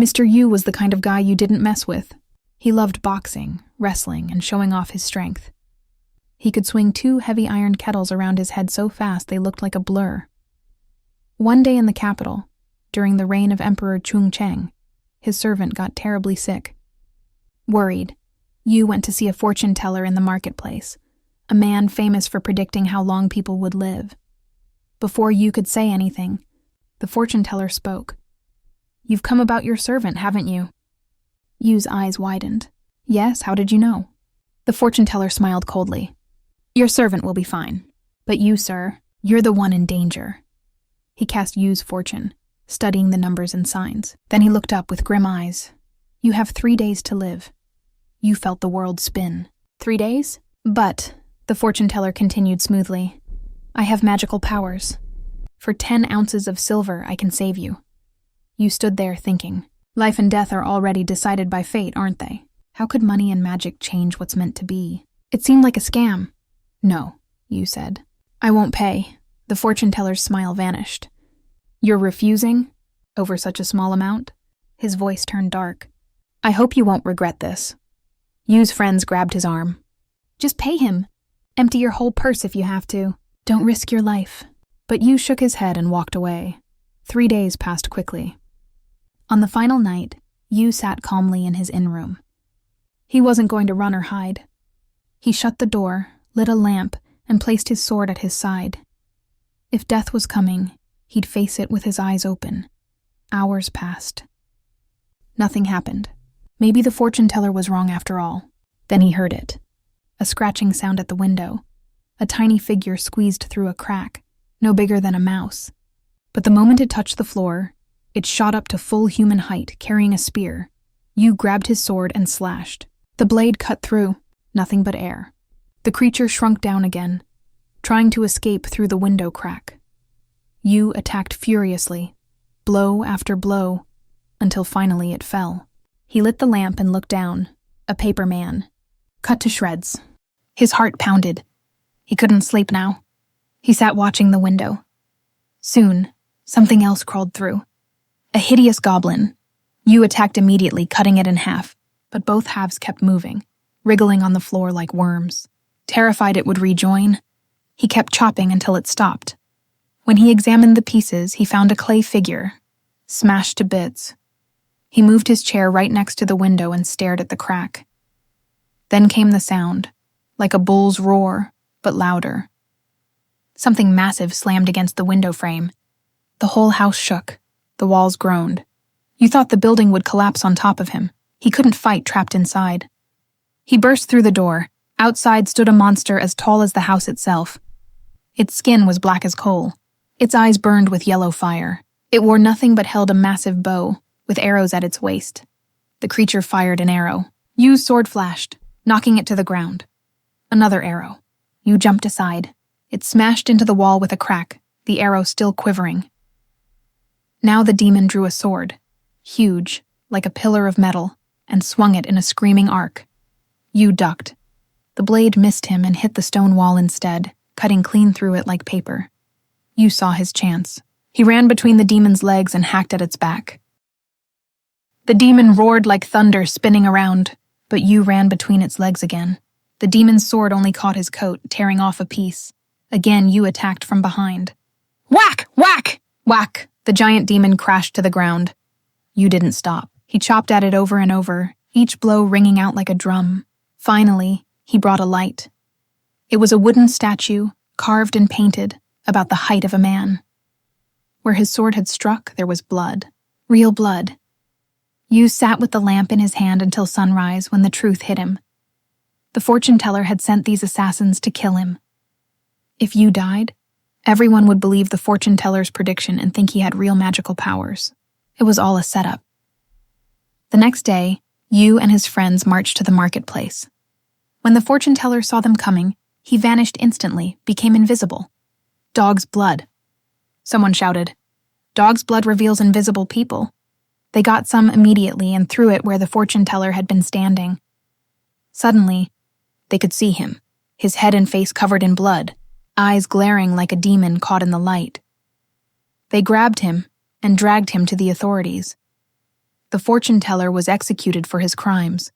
Mr. Yu was the kind of guy you didn't mess with. He loved boxing, wrestling, and showing off his strength. He could swing 2 heavy iron kettles around his head so fast they looked like a blur. One day in the capital, during the reign of Emperor Chungcheng, his servant got terribly sick. Worried, Yu went to see a fortune teller in the marketplace, a man famous for predicting how long people would live. Before Yu could say anything, the fortune teller spoke. "You've come about your servant, haven't you?" Yu's eyes widened. "Yes, how did you know?" The fortune teller smiled coldly. "Your servant will be fine. But you, sir, you're the one in danger." He cast Yu's fortune, studying the numbers and signs. Then he looked up with grim eyes. "You have 3 days to live." Yu felt the world spin. 3 days? "But," the fortune teller continued smoothly, "I have magical powers. For 10 ounces of silver, I can save you." Yu stood there thinking. Life and death are already decided by fate, aren't they? How could money and magic change what's meant to be? It seemed like a scam. "No," Yu said. "I won't pay." The fortune teller's smile vanished. "You're refusing? Over such a small amount?" His voice turned dark. "I hope you won't regret this." Yu's friends grabbed his arm. "Just pay him. Empty your whole purse if you have to. Don't risk your life." But Yu shook his head and walked away. 3 days passed quickly. On the final night, Yu sat calmly in his inn room. He wasn't going to run or hide. He shut the door, lit a lamp, and placed his sword at his side. If death was coming, he'd face it with his eyes open. Hours passed. Nothing happened. Maybe the fortune teller was wrong after all. Then he heard it. A scratching sound at the window. A tiny figure squeezed through a crack, no bigger than a mouse. But the moment it touched the floor, it shot up to full human height, carrying a spear. Yu grabbed his sword and slashed. The blade cut through, nothing but air. The creature shrunk down again, trying to escape through the window crack. Yu attacked furiously, blow after blow, until finally it fell. He lit the lamp and looked down, a paper man, cut to shreds. His heart pounded. He couldn't sleep now. He sat watching the window. Soon, something else crawled through. A hideous goblin. Yu attacked immediately, cutting it in half, but both halves kept moving, wriggling on the floor like worms. Terrified it would rejoin, he kept chopping until it stopped. When he examined the pieces, he found a clay figure, smashed to bits. He moved his chair right next to the window and stared at the crack. Then came the sound, like a bull's roar, but louder. Something massive slammed against the window frame. The whole house shook. The walls groaned. You thought the building would collapse on top of him. He couldn't fight trapped inside. He burst through the door. Outside stood a monster as tall as the house itself. Its skin was black as coal. Its eyes burned with yellow fire. It wore nothing but held a massive bow, with arrows at its waist. The creature fired an arrow. Yu's sword flashed, knocking it to the ground. Another arrow. Yu jumped aside. It smashed into the wall with a crack, the arrow still quivering. Now the demon drew a sword, huge, like a pillar of metal, and swung it in a screaming arc. Yu ducked. The blade missed him and hit the stone wall instead, cutting clean through it like paper. Yu saw his chance. He ran between the demon's legs and hacked at its back. The demon roared like thunder, spinning around, but Yu ran between its legs again. The demon's sword only caught his coat, tearing off a piece. Again, Yu attacked from behind. Whack! Whack! Whack! The giant demon crashed to the ground. Yu didn't stop. He chopped at it over and over, each blow ringing out like a drum. Finally, he brought a light. It was a wooden statue, carved and painted, about the height of a man. Where his sword had struck, there was blood. Real blood. Yu sat with the lamp in his hand until sunrise when the truth hit him. The fortune teller had sent these assassins to kill him. If Yu died, everyone would believe the fortune teller's prediction and think he had real magical powers. It was all a setup. The next day, Yu and his friends marched to the marketplace. When the fortune teller saw them coming, he vanished instantly, became invisible. Dog's blood. Someone shouted, "Dog's blood reveals invisible people." They got some immediately and threw it where the fortune teller had been standing. Suddenly, they could see him, his head and face covered in blood, eyes glaring like a demon caught in the light. They grabbed him and dragged him to the authorities. The fortune teller was executed for his crimes.